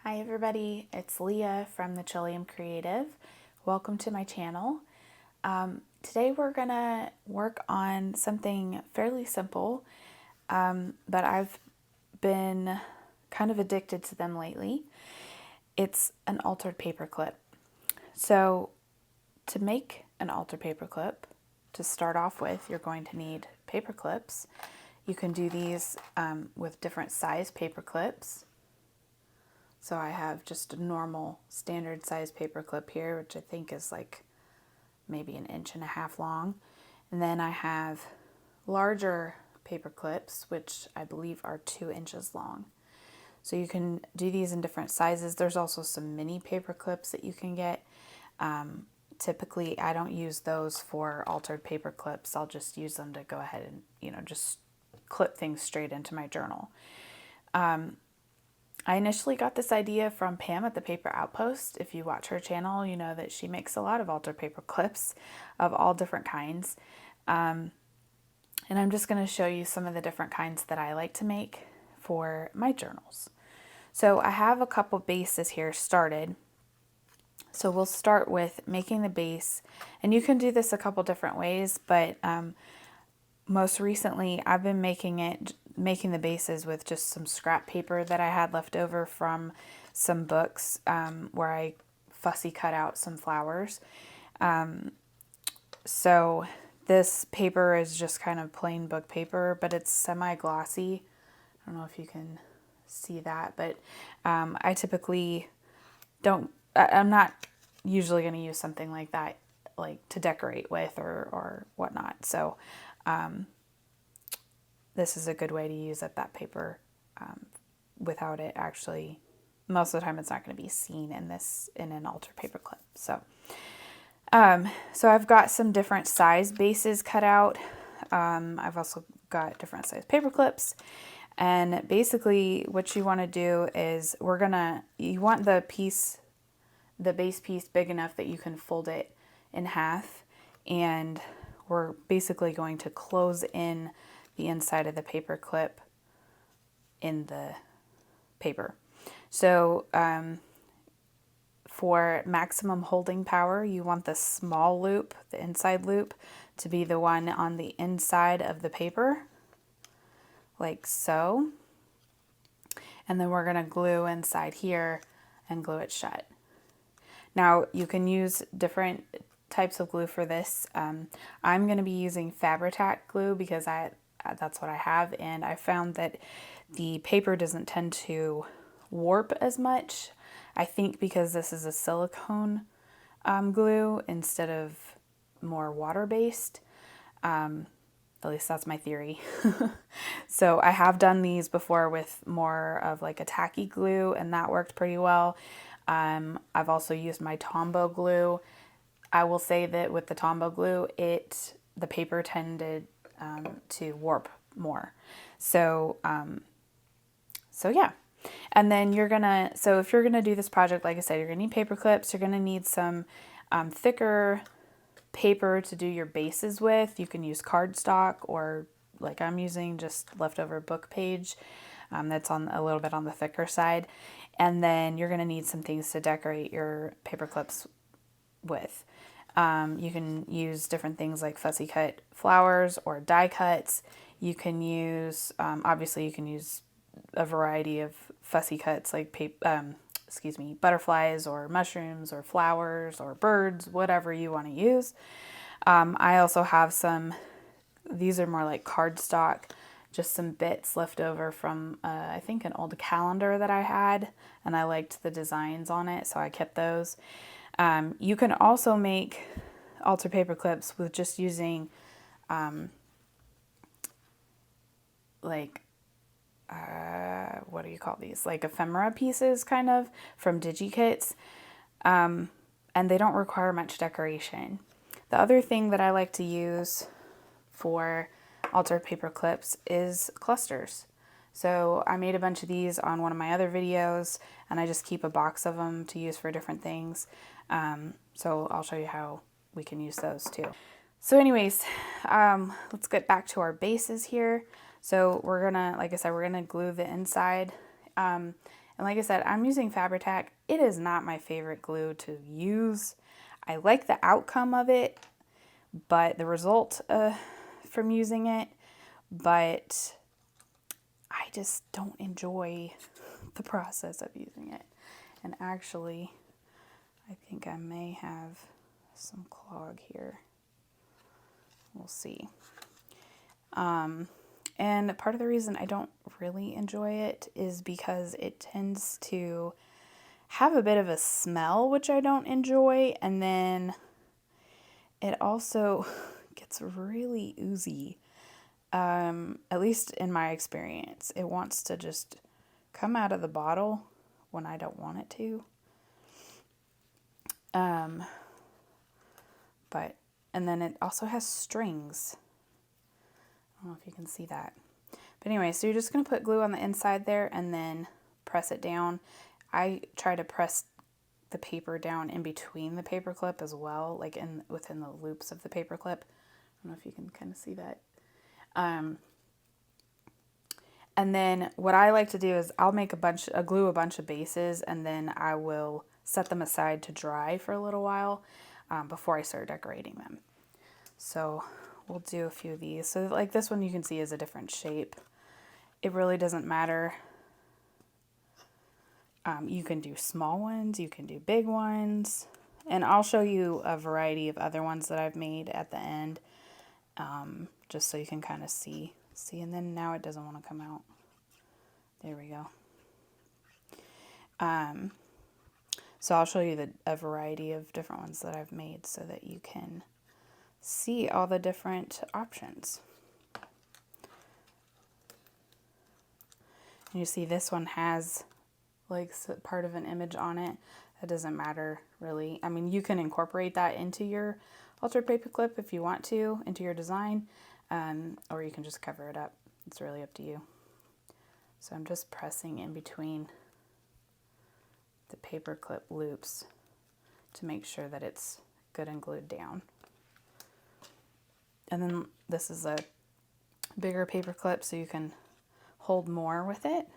Hi everybody, it's Leah from the Chilium Creative. Welcome to my channel. Today we're gonna work on something fairly simple, but I've been kind of addicted to them lately. It's an altered paperclip. So to make an altered paperclip, to start off with, you're going to need paper clips. You can do these with different size paper clips. So I have just a normal standard size paper clip here, which I think is like maybe 1.5 inches long. And then I have larger paper clips, which I believe are 2 inches long. So you can do these in different sizes. There's also some mini paper clips that you can get. Typically, I don't use those for altered paper clips. I'll just use them to go ahead and, just clip things straight into my journal. I initially got this idea from Pam at the Paper Outpost. If you watch her channel, you know that she makes a lot of altered paper clips of all different kinds. And I'm just going to show you some of the different kinds that I like to make for my journals. So I have a couple bases here started. So we'll start with making the base, and you can do this a couple different ways, but most recently I've been making the bases with just some scrap paper that I had left over from some books where I fussy cut out some flowers. So this paper is just kind of plain book paper, but it's semi-glossy. I don't know if you can see that, but I typically I'm not usually going to use something like that like to decorate with or whatnot. So this is a good way to use up that paper without it actually, most of the time it's not going to be seen in an altered paper clip. So I've got some different size bases cut out. I've also got different size paper clips, and basically what you want to do is you want the base piece big enough that you can fold it in half, and we're basically going to close in the inside of the paper clip in the paper. So for maximum holding power, you want the small loop, the inside loop, to be the one on the inside of the paper, like so. And then we're going to glue inside here and glue it shut. Now you can use different types of glue for this. I'm going to be using Fabri-Tac glue because that's what I have, and I found that the paper doesn't tend to warp as much. I think because this is a silicone glue instead of more water-based. At least that's my theory. So I have done these before with more of like a tacky glue, and that worked pretty well. I've also used my Tombow glue. I will say that with the Tombow glue, the paper tended to warp more. So yeah. And then if you're gonna do this project, like I said, you're gonna need paper clips. You're gonna need some thicker paper to do your bases with. You can use cardstock, or like I'm using, just leftover book page that's on a little bit on the thicker side. And then you're gonna need some things to decorate your paper clips with. You can use different things like fussy cut flowers or die cuts. You can use, obviously you can use a variety of fussy cuts like butterflies or mushrooms or flowers or birds, whatever you want to use. I also have these are more like cardstock, just some bits left over from, I think, an old calendar that I had, and I liked the designs on it, so I kept those. You can also make altered paper clips with just using what do you call these? Like ephemera pieces, kind of, from DigiKits. And they don't require much decoration. The other thing that I like to use for altered paper clips is clusters. So I made a bunch of these on one of my other videos, and I just keep a box of them to use for different things. So I'll show you how we can use those too. So anyways, let's get back to our bases here. So we're gonna, like I said, we're gonna glue the inside. And like I said, I'm using Fabri-Tac. It is not my favorite glue to use. I like the outcome of it, but the result from using it, but I just don't enjoy the process of using it. And actually, I think I may have some clog here. We'll see. And part of the reason I don't really enjoy it is because it tends to have a bit of a smell, which I don't enjoy. And then it also gets really oozy. At least in my experience, it wants to just come out of the bottle when I don't want it to. And then it also has strings. I don't know if you can see that. But anyway, so you're just going to put glue on the inside there and then press it down. I try to press the paper down in between the paper clip as well, like within the loops of the paper clip. I don't know if you can kind of see that. And then what I like to do is I'll glue a bunch of bases, and then I will set them aside to dry for a little while before I start decorating them. So we'll do a few of these. So like this one you can see is a different shape. It really doesn't matter. You can do small ones, you can do big ones, and I'll show you a variety of other ones that I've made at the end, just so you can kind of see. And then now it doesn't want to come out. There we go. So I'll show you a variety of different ones that I've made so that you can see all the different options. And you see this one has like part of an image on it. That doesn't matter really. I mean, you can incorporate that into your altered paperclip if you want to, into your design, or you can just cover it up. It's really up to you. So I'm just pressing in between the paperclip loops to make sure that it's good and glued down. And then this is a bigger paperclip, so you can hold more with it.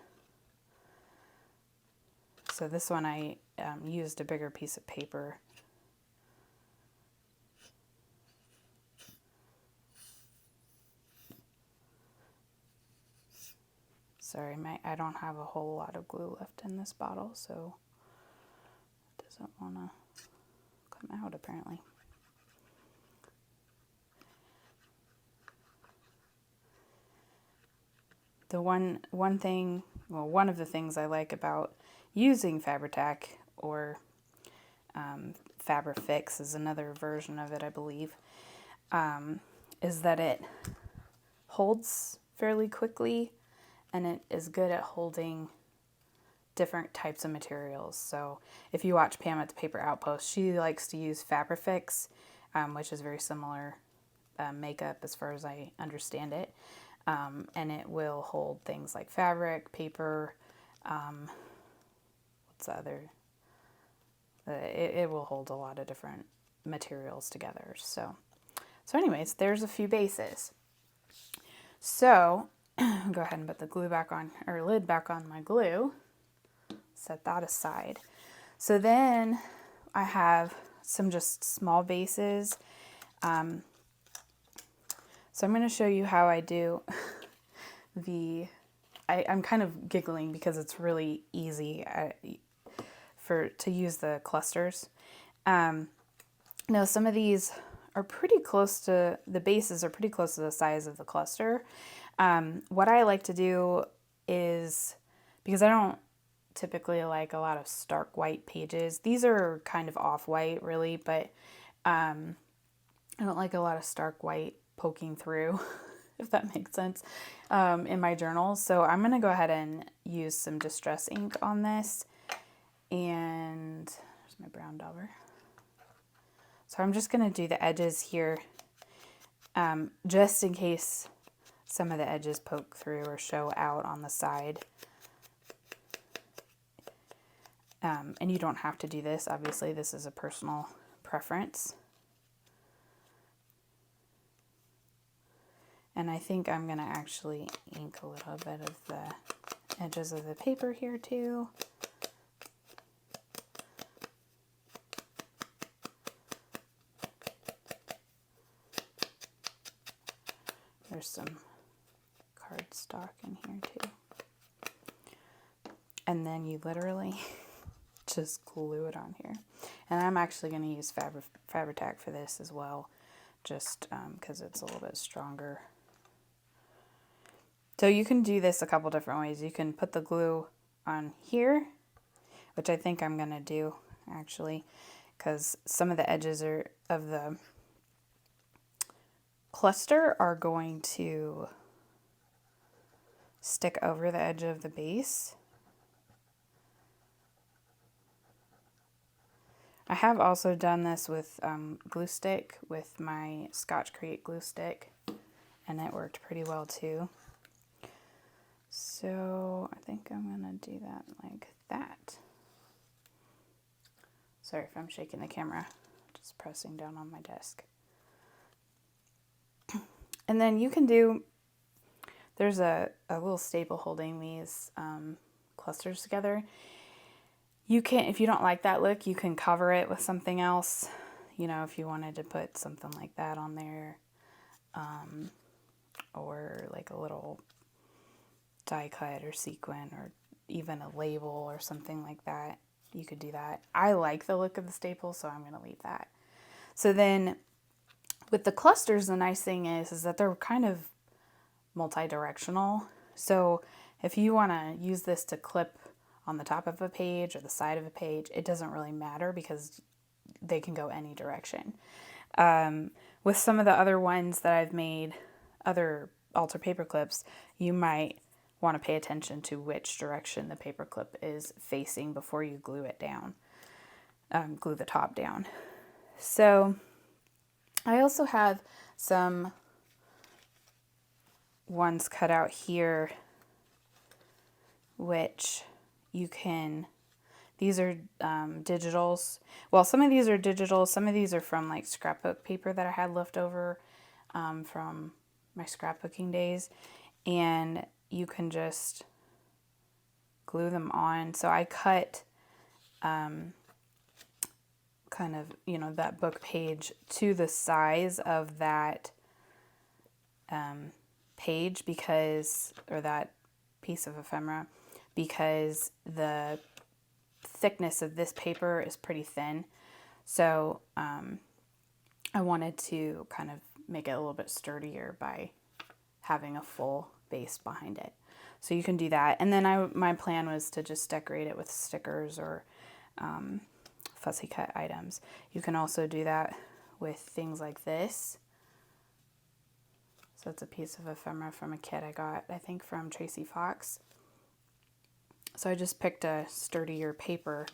So this one I used a bigger piece of paper. Sorry, I don't have a whole lot of glue left in this bottle, so it doesn't want to come out apparently. The one of the things I like about using Fabri-Tac, or Fabrifix is another version of it, I believe, is that it holds fairly quickly, and it is good at holding different types of materials. So if you watch Pam at the Paper Outpost, she likes to use Fabrifix, which is very similar makeup as far as I understand it. And it will hold things like fabric, paper, what's the other? It will hold a lot of different materials together. So anyways, there's a few bases. So go ahead and put the glue back on, or lid back on my glue. Set that aside. So then I have some just small bases. So I'm going to show you how I do I'm kind of giggling because it's really easy to use the clusters. Now some of these are pretty close to, the bases are pretty close to the size of the cluster. What I like to do is, because I don't typically like a lot of stark white pages, these are kind of off-white really, but I don't like a lot of stark white poking through, if that makes sense, in my journals. So I'm going to go ahead and use some Distress ink on this. And there's my brown dauber. So I'm just going to do the edges here, just in case some of the edges poke through or show out on the side. And you don't have to do this. Obviously, this is a personal preference. And I think I'm going to actually ink a little bit of the edges of the paper here too. There's some cardstock in here too. And then you literally just glue it on here. And I'm actually going to use Fabri-Tac for this as well, just because it's a little bit stronger. So you can do this a couple different ways. You can put the glue on here, which I think I'm going to do actually, because some of the edges of the cluster are going to stick over the edge of the base. I have also done this with glue stick, with my Scotch Crate glue stick, and it worked pretty well too. So I think I'm gonna do that like that. Sorry if I'm shaking the camera, just pressing down on my desk. And then you can do, there's a little staple holding these clusters together. You can, if you don't like that look, you can cover it with something else. You know, if you wanted to put something like that on there, or like a little die cut or sequin, or even a label or something like that, you could do that. I like the look of the staple, so I'm going to leave that. So then with the clusters, the nice thing is that they're kind of multi-directional. So if you want to use this to clip on the top of a page or the side of a page, it doesn't really matter because they can go any direction. With some of the other ones that I've made, other altar paper clips, you might want to pay attention to which direction the paper clip is facing before you glue it down, glue the top down. So I also have some ones cut out here, which you can, these are digitals. Well, some of these are digital, some of these are from like scrapbook paper that I had left over from my scrapbooking days, and you can just glue them on. So I cut kind of, you know, that book page to the size of that page, because, or that piece of ephemera, because the thickness of this paper is pretty thin. So I wanted to kind of make it a little bit sturdier by having a full base behind it. So you can do that. And then my plan was to just decorate it with stickers or fussy cut items. You can also do that with things like this. So it's a piece of ephemera from a kit I got, I think from Tracy Fox. So I just picked a sturdier paper.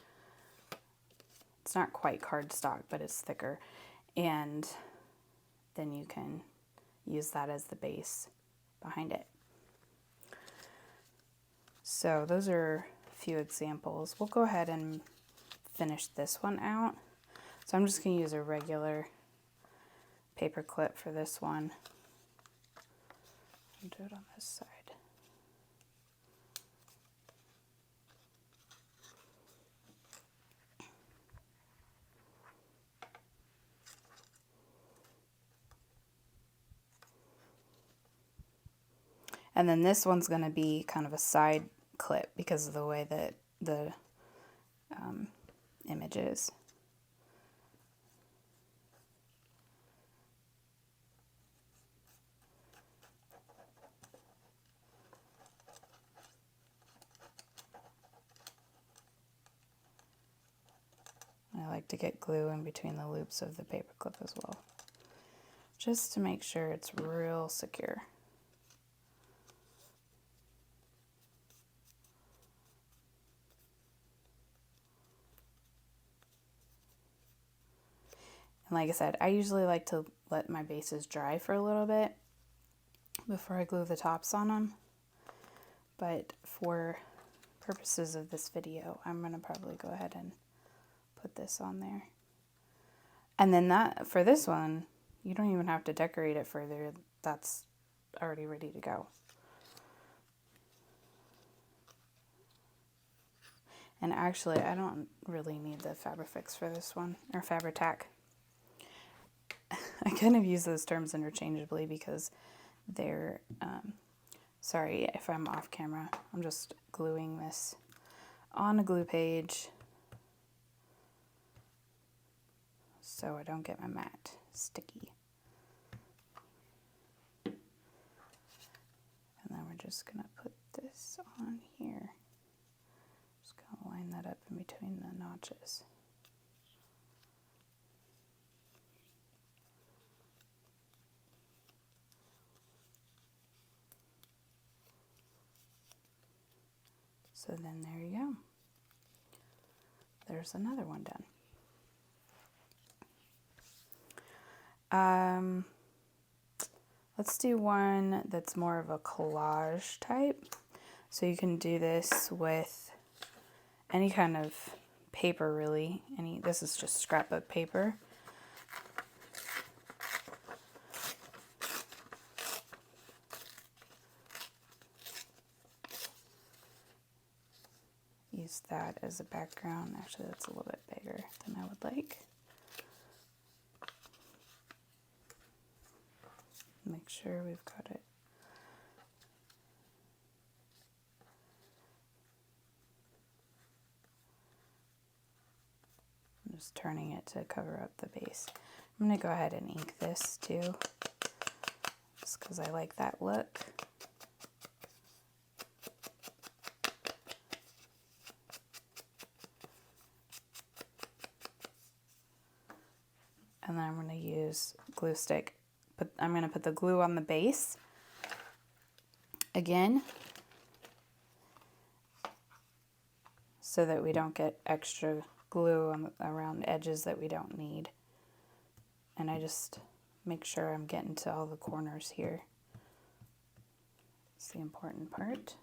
It's not quite cardstock, but it's thicker. And then you can use that as the base behind it. So those are a few examples. We'll go ahead and finish this one out. So I'm just going to use a regular paper clip for this one. I'll do it on this side. And then this one's going to be kind of a side clip because of the way that the image is. I like to get glue in between the loops of the paper clip as well, just to make sure it's real secure. And like I said, I usually like to let my bases dry for a little bit before I glue the tops on them. But for purposes of this video, I'm going to probably go ahead and put this on there. And then that, for this one, you don't even have to decorate it further. That's already ready to go. And actually, I don't really need the Fabri-Fix for this one, or Fabri-Tac. I kind of use those terms interchangeably because they're, sorry if I'm off camera, I'm just gluing this on a glue page so I don't get my mat sticky. And then we're just gonna put this on here. Just gonna line that up in between the notches. So then there you go. There's another one done. Let's do one that's more of a collage type. So you can do this with any kind of paper really. This is just scrapbook paper. Use that as a background. Actually, that's a little bit bigger than I would like. Make sure we've got it. I'm just turning it to cover up the base. I'm going to go ahead and ink this too, just because I like that look. And then I'm going to use glue stick. But I'm going to put the glue on the base again, so that we don't get extra glue around edges that we don't need. And I just make sure I'm getting to all the corners here. It's the important part.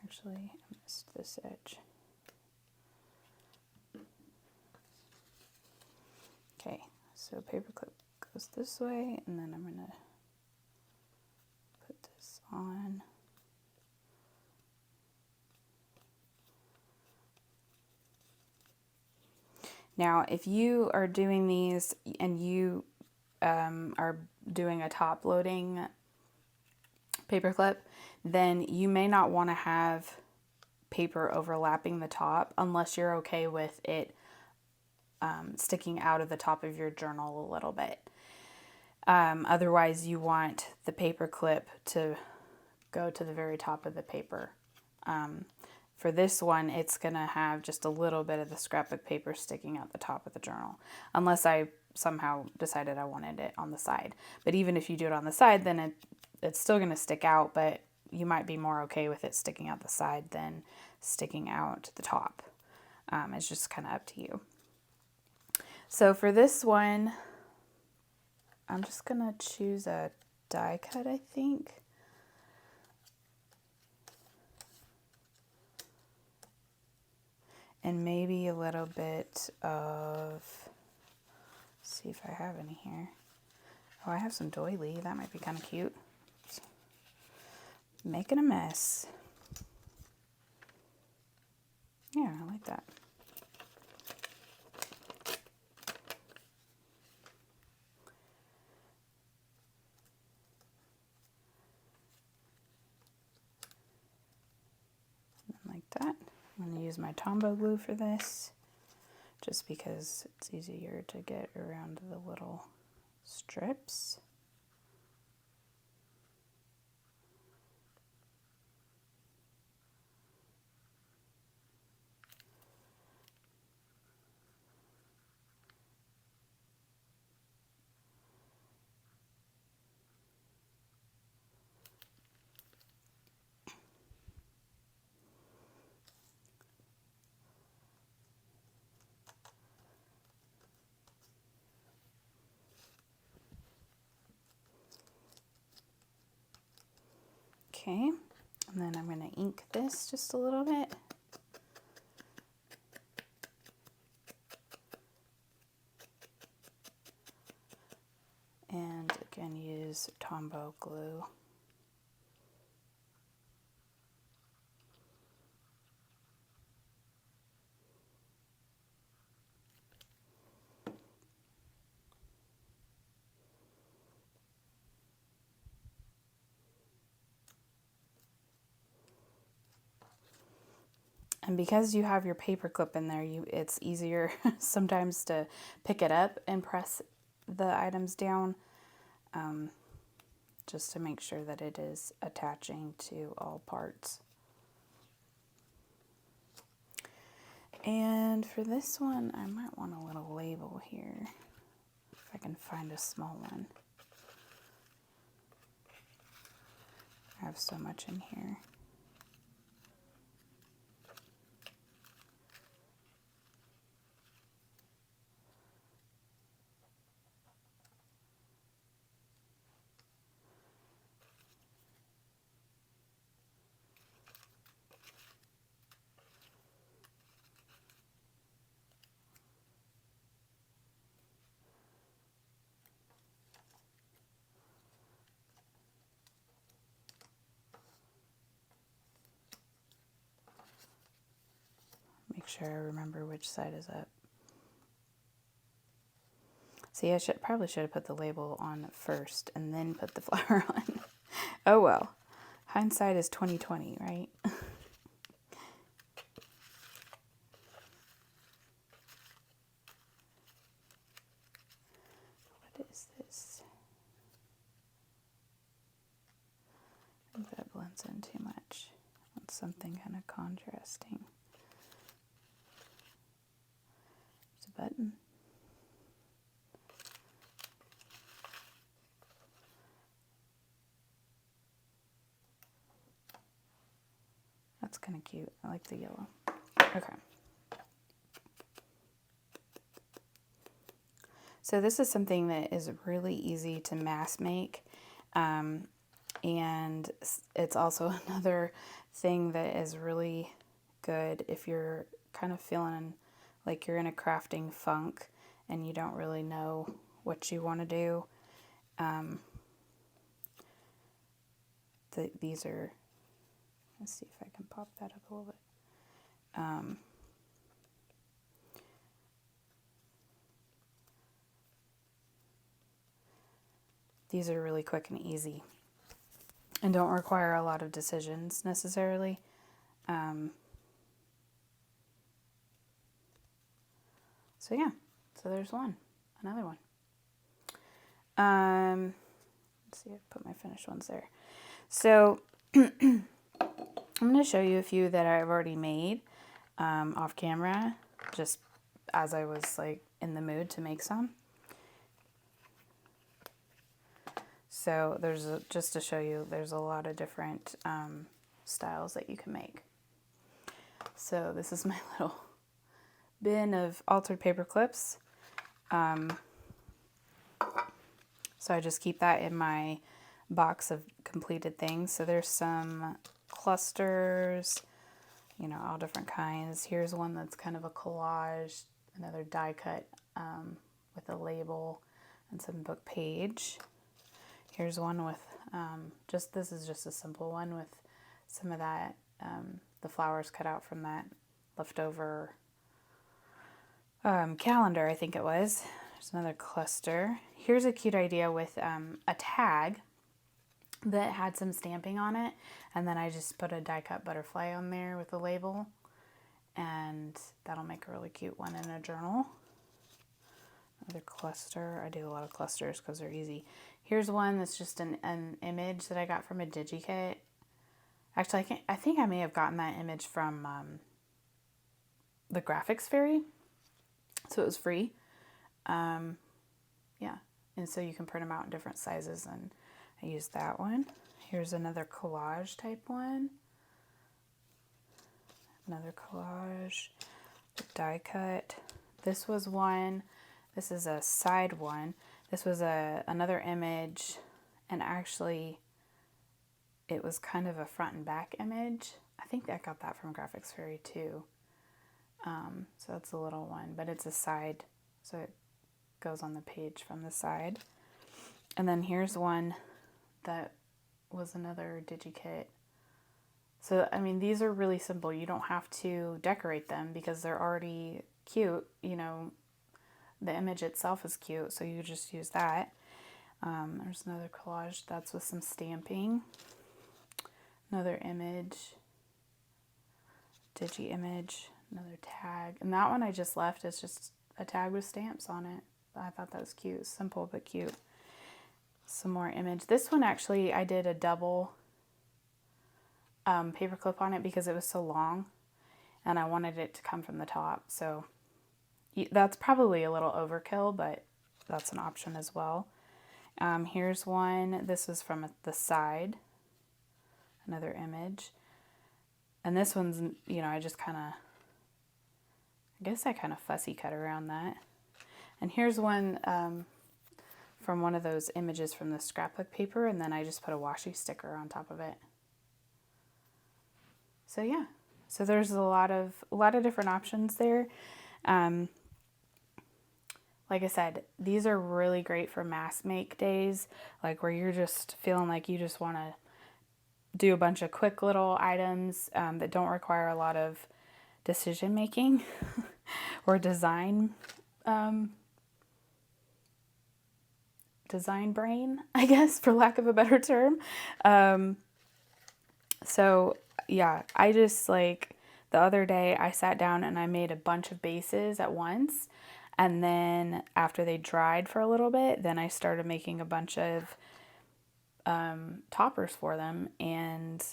Actually, I missed this edge. Okay, so paperclip goes this way, and then I'm going to put this on. Now, if you are doing these and you are doing a top loading paperclip, then you may not want to have paper overlapping the top unless you're okay with it sticking out of the top of your journal a little bit. Otherwise, you want the paperclip to go to the very top of the paper. For this one, it's going to have just a little bit of the scrapbook paper sticking out the top of the journal, unless I somehow decided I wanted it on the side. But even if you do it on the side, then it's still going to stick out, but you might be more okay with it sticking out the side than sticking out the top. It's just kind of up to you. So for this one, I'm just going to choose a die cut, I think. And maybe a little bit of, let's see if I have any here. Oh, I have some doily. That might be kind of cute. Making a mess. Yeah, I like that. Like that. I'm going to use my Tombow glue for this, just because it's easier to get around the little strips. Okay, and then I'm going to ink this just a little bit. And again, use Tombow glue. And because you have your paper clip in there, it's easier sometimes to pick it up and press the items down, just to make sure that it is attaching to all parts. And for this one, I might want a little label here, if I can find a small one. I have so much in here. Make sure I remember which side is up. See, I probably should have put the label on first and then put the flower on. Oh well, hindsight is 20/20, right? What is this? I think that blends in too much. I want something kind of contrasting. There's a button. That's kind of cute. I like the yellow. Okay. So this is something that is really easy to mass make. And it's also another thing that is really good if you're kind of feeling like you're in a crafting funk and you don't really know what you want to do. These are, let's see if I can pop that up a little bit. These are really quick and easy and don't require a lot of decisions necessarily. So yeah, so there's another one. Let's see, I put my finished ones there. So I'm going to show you a few that I've already made off camera, just as I was like in the mood to make some. So just to show you, there's a lot of different styles that you can make. So this is my little bin of altered paper clips. So I just keep that in my box of completed things. So there's some clusters, you know, all different kinds. Here's one that's kind of a collage, another die cut with a label and some book page. Here's one with this is just a simple one with some of that, the flowers cut out from that leftover calendar, I think it was. There's another cluster. Here's a cute idea with a tag that had some stamping on it, and then I just put a die cut butterfly on there with a label, and that'll make a really cute one in a journal. Another cluster. I do a lot of clusters because they're easy. Here's one that's just an image that I got from a DigiKit. Actually, I think I may have gotten that image from the Graphics Fairy, so it was free. Yeah, and so you can print them out in different sizes, and I used that one. Here's another collage type one. Another collage, die cut. This was one. This is a side one. This was another image, and actually it was kind of a front and back image. I think I got that from Graphics Fairy too. So that's a little one, but it's a side, so it goes on the page from the side. And then here's one that was another DigiKit. So, I mean, these are really simple. You don't have to decorate them because they're already cute. You know, the image itself is cute, so you just use that. There's another collage that's with some stamping. Another image. Digi image, another tag. And that one I just left as just a tag with stamps on it. I thought that was cute. Simple but cute. Some more image. This one actually I did a double paper clip on it because it was so long and I wanted it to come from the top. So that's probably a little overkill, but that's an option as well. Here's one. This is from the side. Another image. And this one's, you know, I just kind of, I guess I kind of fussy cut around that. And here's one from one of those images from the scrapbook paper, and then I just put a washi sticker on top of it. So yeah, so there's a lot of different options there. Like I said, these are really great for mass make days, like where you're just feeling like you just want to do a bunch of quick little items that don't require a lot of decision making or design brain, I guess, for lack of a better term. So yeah, I just like the other day I sat down and I made a bunch of bases at once. And then after they dried for a little bit, then I started making a bunch of toppers for them and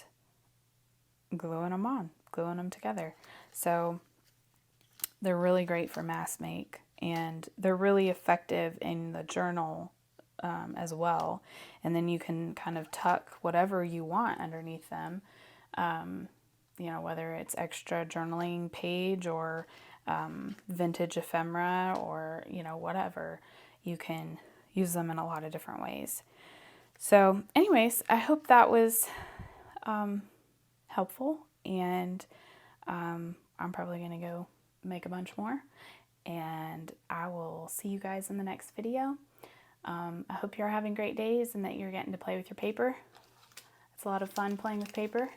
gluing them together. So they're really great for mass make, and they're really effective in the journal as well. And then you can kind of tuck whatever you want underneath them, you know, whether it's extra journaling page or vintage ephemera or, you know, whatever. You can use them in a lot of different ways. So anyways, I hope that was helpful, and I'm probably going to go make a bunch more, and I will see you guys in the next video. I hope you're having great days and that you're getting to play with your paper. It's a lot of fun playing with paper.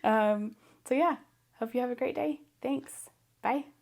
So yeah, hope you have a great day. Thanks. Bye.